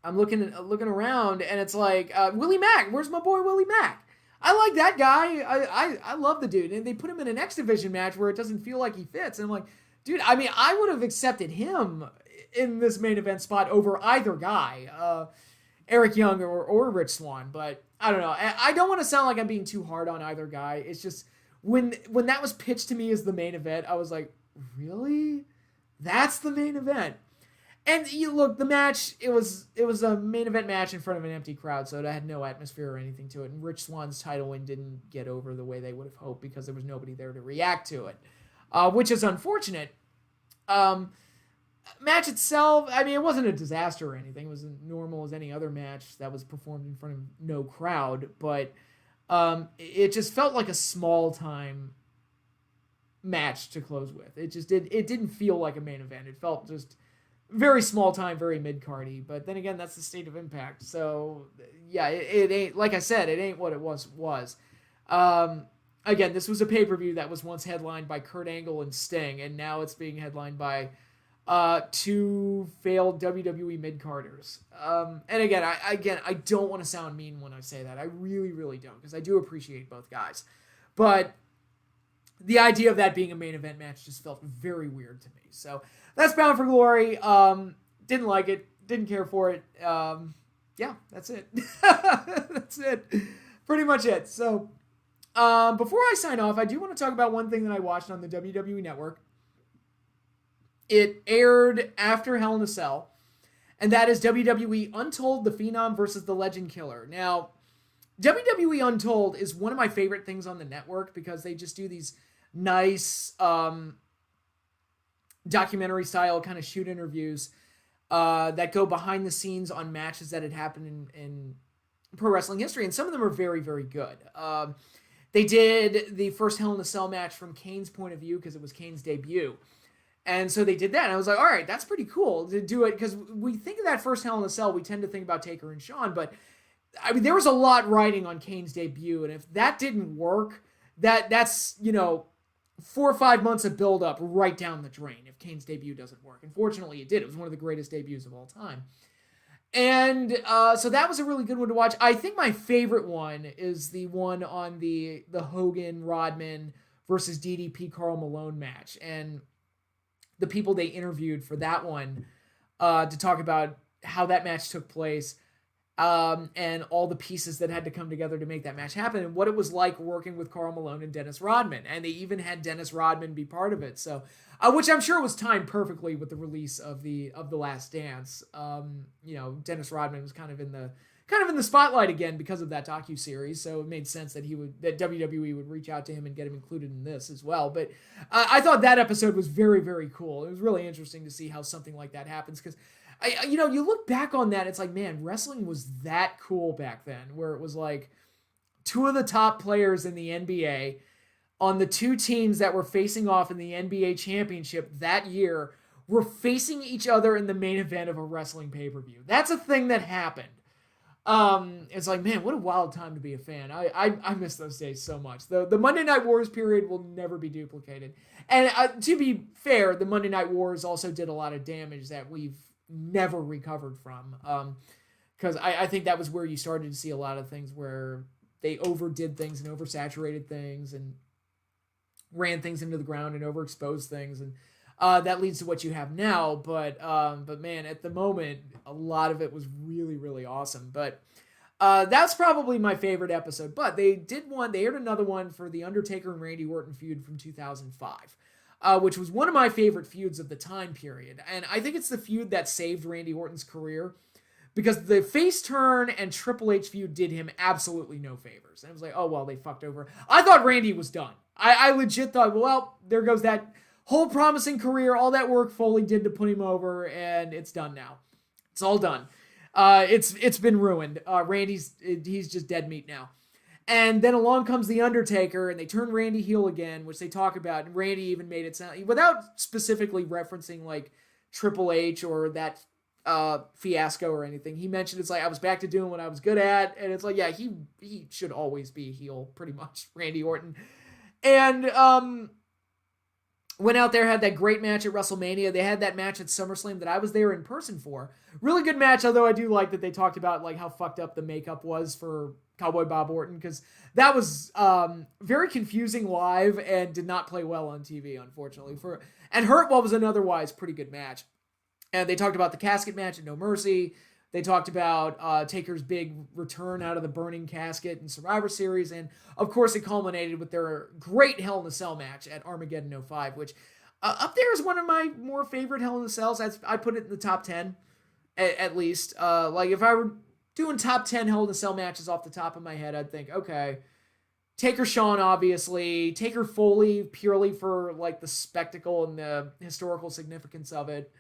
looking around, and it's like, Willie Mack. Where's my boy Willie Mack? I like that guy. I love the dude. And they put him in an X Division match where it doesn't feel like he fits. And I'm like, dude, I mean, I would have accepted him in this main event spot over either guy, Eric Young or Rich Swann. But I don't know. I don't want to sound like I'm being too hard on either guy. It's just when that was pitched to me as the main event, I was like, really? That's the main event? And you look, the match, it was a main event match in front of an empty crowd, so it had no atmosphere or anything to it. And Rich Swann's title win didn't get over the way they would have hoped because there was nobody there to react to it, which is unfortunate. Match itself, I mean, it wasn't a disaster or anything. It was as normal as any other match that was performed in front of no crowd, but it just felt like a small time match to close with. It didn't feel like a main event. It felt just very small time, very mid-cardy. But then again, that's the state of Impact. So yeah, it ain't, like I said, it ain't what it was. Again, this was a pay-per-view that was once headlined by Kurt Angle and Sting, and now it's being headlined by two failed WWE mid-carders. And again, I don't want to sound mean when I say that. I really, really don't, because I do appreciate both guys. But the idea of that being a main event match just felt very weird to me. So that's Bound for Glory. Didn't like it. Didn't care for it. Yeah, that's it. That's it. Pretty much it. So before I sign off, I do want to talk about one thing that I watched on the WWE Network. It aired after Hell in a Cell, and that is WWE Untold, the Phenom versus the Legend Killer. Now, WWE Untold is one of my favorite things on the network because they just do these nice documentary style kind of shoot interviews that go behind the scenes on matches that had happened in pro wrestling history, and some of them are very, very good. They did the first Hell in a Cell match from Kane's point of view because it was Kane's debut. And so they did that, and I was like, all right, that's pretty cool to do it, because we think of that first Hell in a Cell, we tend to think about Taker and Shawn, but I mean, there was a lot riding on Kane's debut, and if that didn't work, that's 4 or 5 months of build-up right down the drain if Kane's debut doesn't work. Unfortunately, it did. It was one of the greatest debuts of all time. And so that was a really good one to watch. I think my favorite one is the one on the Hogan, Rodman versus DDP Karl Malone match. And the people they interviewed for that one to talk about how that match took place and all the pieces that had to come together to make that match happen and what it was like working with Karl Malone and Dennis Rodman. And they even had Dennis Rodman be part of it. So, which I'm sure was timed perfectly with the release of the Last Dance. Dennis Rodman was kind of in the spotlight again because of that docuseries, so it made sense that that WWE would reach out to him and get him included in this as well. But I thought that episode was very, very cool. It was really interesting to see how something like that happens, because you look back on that, it's like, man, wrestling was that cool back then, where it was like two of the top players in the NBA on the two teams that were facing off in the NBA championship that year were facing each other in the main event of a wrestling pay-per-view. That's a thing that happened. It's like, man, what a wild time to be a fan. I miss those days so much. The Monday Night Wars period will never be duplicated. And to be fair, the Monday Night Wars also did a lot of damage that we've never recovered from. Because I think that was where you started to see a lot of things where they overdid things and oversaturated things and ran things into the ground and overexposed things, and that leads to what you have now. But man, at the moment, a lot of it was really, really awesome. But that's probably my favorite episode. But they aired another one for the Undertaker and Randy Orton feud from 2005, which was one of my favorite feuds of the time period. And I think it's the feud that saved Randy Orton's career, because the face turn and Triple H feud did him absolutely no favors. And it was like, oh, well, they fucked over. I thought Randy was done. I legit thought, well, there goes that whole promising career, all that work Foley did to put him over, and it's done now. It's all done. It's been ruined. He's just dead meat now. And then along comes The Undertaker, and they turn Randy heel again, which they talk about, and Randy even made it sound, without specifically referencing like Triple H or that fiasco or anything, he mentioned it's like, I was back to doing what I was good at, and it's like, yeah, he should always be a heel, pretty much, Randy Orton. And went out there, had that great match at WrestleMania. They had that match at SummerSlam that I was there in person for. Really good match, although I do like that they talked about like how fucked up the makeup was for Cowboy Bob Orton, because that was very confusing live and did not play well on TV, unfortunately. And hurt what was an otherwise pretty good match. And they talked about the casket match at No Mercy. They talked about Taker's big return out of the burning casket in Survivor Series. And, of course, it culminated with their great Hell in a Cell match at Armageddon '05, which up there is one of my more favorite Hell in a Cells. I put it in the top 10, at least. Like, if I were doing top 10 Hell in a Cell matches off the top of my head, I'd think, okay, Taker Shawn, obviously. Taker Foley, purely for, like, the spectacle and the historical significance of it.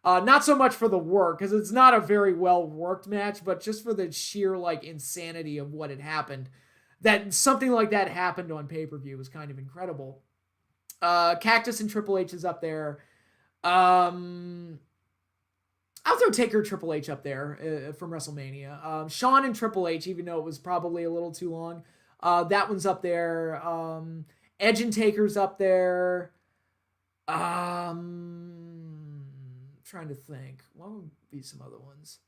Not so much for the work, because it's not a very well-worked match, but just for the sheer, like, insanity of what had happened. That something like that happened on pay-per-view was kind of incredible. Cactus and Triple H is up there. I'll throw Taker Triple H up there from WrestleMania. Shawn and Triple H, even though it was probably a little too long, that one's up there. Edge and Taker's up there. Trying to think. What would be some other ones?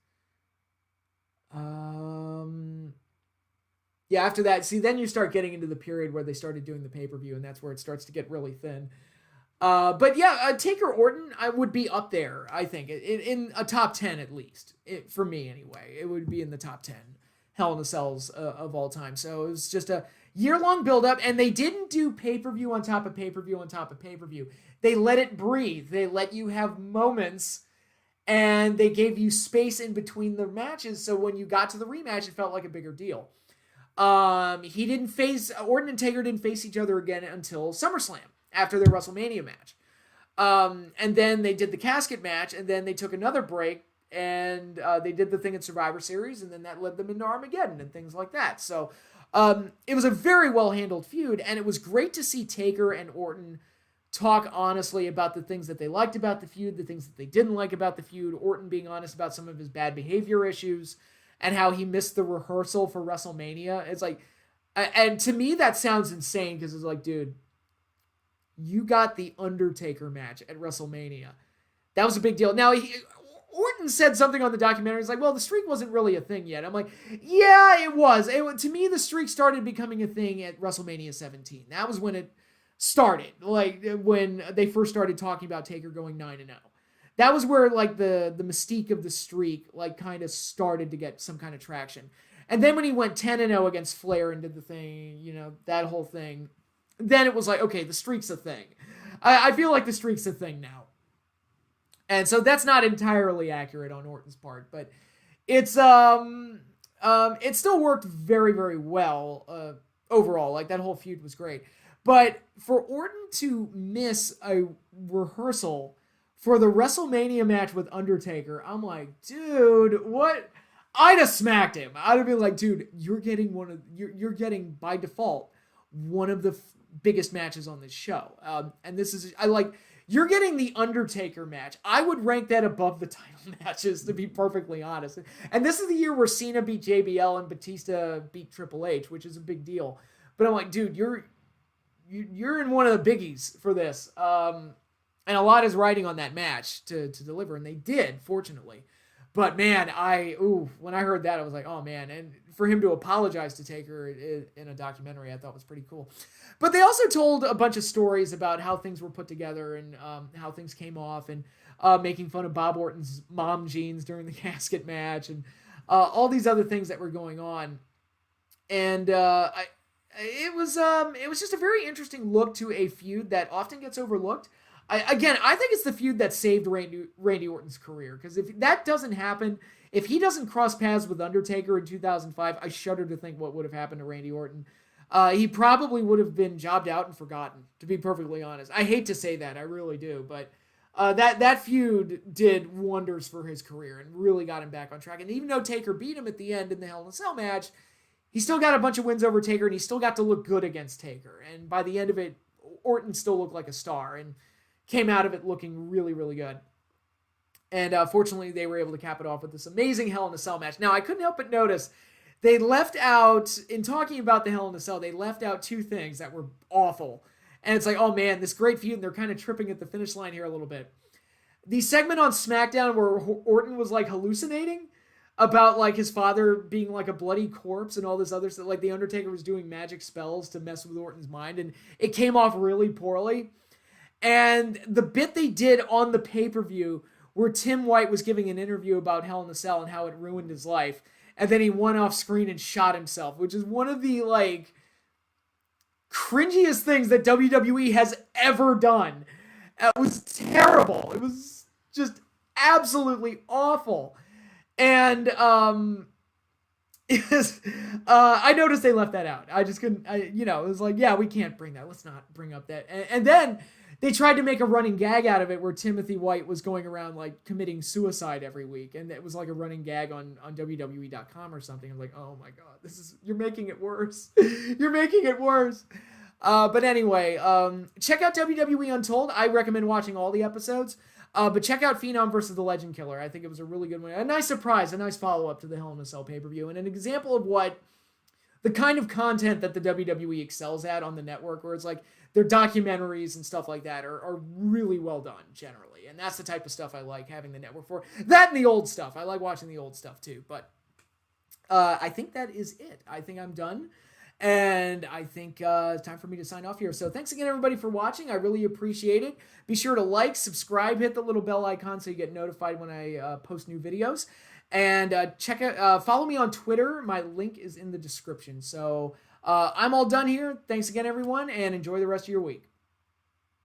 Yeah, after that, see, then you start getting into the period where they started doing the pay-per-view, and that's where it starts to get really thin. But yeah, Taker Orton, I would be up there, I think, in a top 10 at least. For me, anyway. It would be in the top 10 Hell in a Cells of all time. So it was just a year-long build-up, and they didn't do pay-per-view on top of pay-per-view on top of pay-per-view. They let it breathe. They let you have moments, and they gave you space in between the matches, so when you got to the rematch, it felt like a bigger deal. Orton and Taker didn't face each other again until SummerSlam, after their WrestleMania match. And then they did the casket match, and then they took another break, and they did the thing in Survivor Series, and then that led them into Armageddon and things like that. So it was a very well-handled feud, and it was great to see Taker and Orton talk honestly about the things that they liked about the feud, the things that they didn't like about the feud, Orton being honest about some of his bad behavior issues, and how he missed the rehearsal for WrestleMania. It's like, and to me that sounds insane, because it's like, dude, you got the Undertaker match at WrestleMania. That was a big deal. Now, Orton said something on the documentary. He's like, well, the streak wasn't really a thing yet. I'm like, yeah, it was. To me, the streak started becoming a thing at WrestleMania 17. That was when it started, like when they first started talking about Taker going 9-0. That was where like the mystique of the streak like kind of started to get some kind of traction. And then when he went 10-0 against Flair and did the thing, you know, that whole thing, then it was like, okay, the streak's a thing. I feel like the streak's a thing now. And so that's not entirely accurate on Orton's part, but it's it still worked very, very well overall. Like that whole feud was great. But for Orton to miss a rehearsal for the WrestleMania match with Undertaker, I'm like, dude, what? I'd have smacked him. I'd have been like, dude, you're getting by default one of the biggest matches on this show. And this is, you're getting the Undertaker match. I would rank that above the title matches, to be perfectly honest. And this is the year where Cena beat JBL and Batista beat Triple H, which is a big deal. But I'm like, dude, you're in one of the biggies for this. And a lot is riding on that match to deliver, and they did, fortunately. But man, when I heard that, I was like, oh man. And for him to apologize to Taker in a documentary, I thought was pretty cool. But they also told a bunch of stories about how things were put together and how things came off, and making fun of Bob Orton's mom jeans during the casket match, and all these other things that were going on. And it was just a very interesting look to a feud that often gets overlooked. I think it's the feud that saved Randy Orton's career, because if that doesn't happen, if he doesn't cross paths with Undertaker in 2005, I shudder to think what would have happened to Randy Orton. He probably would have been jobbed out and forgotten, to be perfectly honest. I hate to say that, I really do, but that feud did wonders for his career and really got him back on track. And even though Taker beat him at the end in the Hell in a Cell match, he still got a bunch of wins over Taker, and he still got to look good against Taker. And by the end of it, Orton still looked like a star and came out of it looking really, really good. And fortunately, they were able to cap it off with this amazing Hell in a Cell match. Now, I couldn't help but notice they left out, in talking about the Hell in a Cell, they left out two things that were awful. And it's like, oh man, this great feud, and they're kind of tripping at the finish line here a little bit. The segment on Smackdown where Orton was like hallucinating about like his father being like a bloody corpse and all this other stuff, like the Undertaker was doing magic spells to mess with Orton's mind, and it came off really poorly. And the bit they did on the pay-per-view where Tim White was giving an interview about Hell in a Cell and how it ruined his life. And then he went off screen and shot himself, which is one of the, like, cringiest things that WWE has ever done. It was terrible. It was just absolutely awful. And I noticed they left that out. I just couldn't, it was like, yeah, we can't bring that. Let's not bring up that. And then they tried to make a running gag out of it where Timothy White was going around like committing suicide every week. And it was like a running gag on WWE.com or something. I'm like, oh my God, you're making it worse. You're making it worse. But anyway, check out WWE Untold. I recommend watching all the episodes. But check out Phenom versus the Legend Killer. I think it was a really good one. A nice surprise, a nice follow-up to the Hell in a Cell pay-per-view, and an example of what the kind of content that the WWE excels at on the network, where it's like their documentaries and stuff like that are really well done, generally. And that's the type of stuff I like having the network for. That and the old stuff. I like watching the old stuff, too. But I think that is it. I think I'm done. And I think it's time for me to sign off here. So thanks again, everybody, for watching. I really appreciate it. Be sure to like, subscribe, hit the little bell icon so you get notified when I post new videos. And follow me on Twitter. My link is in the description. So I'm all done here. Thanks again, everyone, and enjoy the rest of your week.